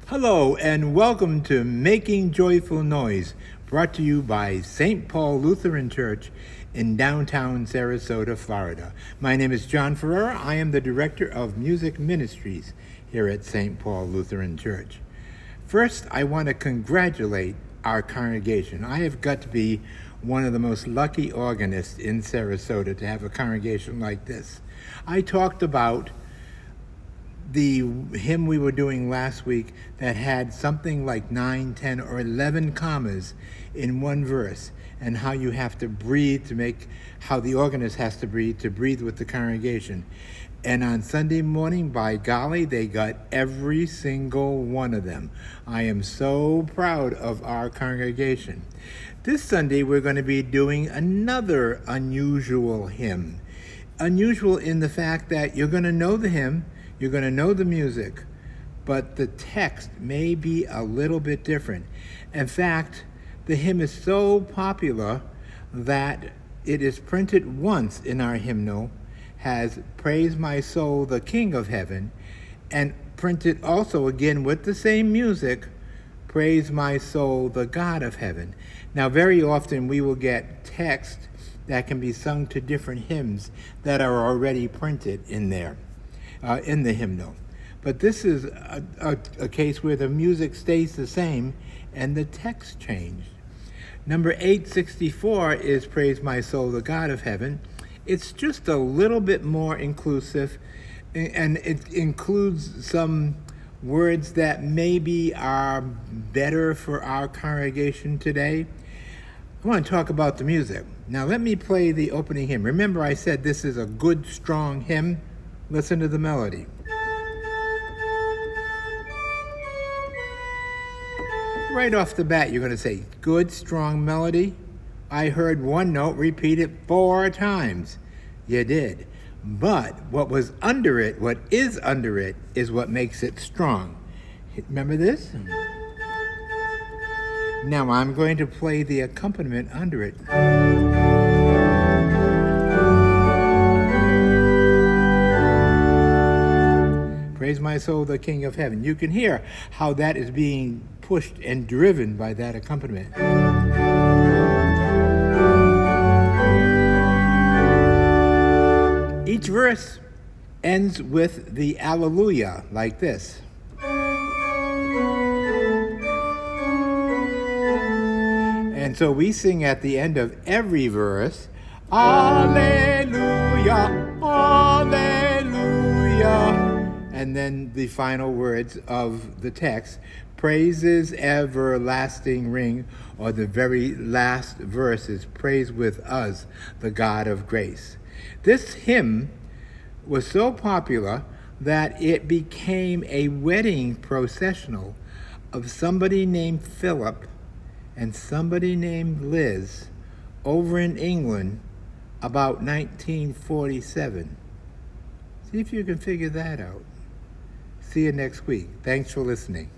Hello and welcome to Making Joyful Noise, brought to you by St. Paul Lutheran Church in downtown Sarasota, Florida. My name is John Ferreira. I am the Director of Music Ministries here at St. Paul Lutheran Church. First, I want to congratulate our congregation. I have got to be one of the most lucky organists in Sarasota to have a congregation like this. I talked about the hymn we were doing last week that had something like 9, 10, or 11 commas in one verse, and how you have to breathe how the organist has to breathe with the congregation. And on Sunday morning, by golly, they got every single one of them. I am so proud of our congregation. This Sunday, we're going to be doing another unusual hymn. Unusual in the fact that you're going to know the hymn, you're going to know the music, but the text may be a little bit different. In fact, the hymn is so popular that it is printed once in our hymnal, has "Praise my soul, the King of heaven," and printed also again with the same music, "Praise my soul, the God of heaven." Now, very often we will get text that can be sung to different hymns that are already printed in there. In the hymnal. But this is a case where the music stays the same and the text changed. Number 864 is "Praise my soul, the God of heaven." It's just a little bit more inclusive, and it includes some words that maybe are better for our congregation today. I want to talk about the music. Now let me play the opening hymn. Remember, I said this is a good, strong hymn. Listen to the melody. Right off the bat, you're going to say, good, strong melody. I heard one note repeated 4 times. You did. But what is under it, is what makes it strong. Remember this? Now I'm going to play the accompaniment under it. Praise my soul, the King of heaven. You can hear how that is being pushed and driven by that accompaniment. Each verse ends with the Alleluia, like this. And so we sing at the end of every verse, Alleluia, Alleluia. And then the final words of the text, praises everlasting ring, or the very last verse is, praise with us the God of grace. This hymn was so popular that it became a wedding processional of somebody named Philip and somebody named Liz over in England about 1947. See if you can figure that out. See you next week. Thanks for listening.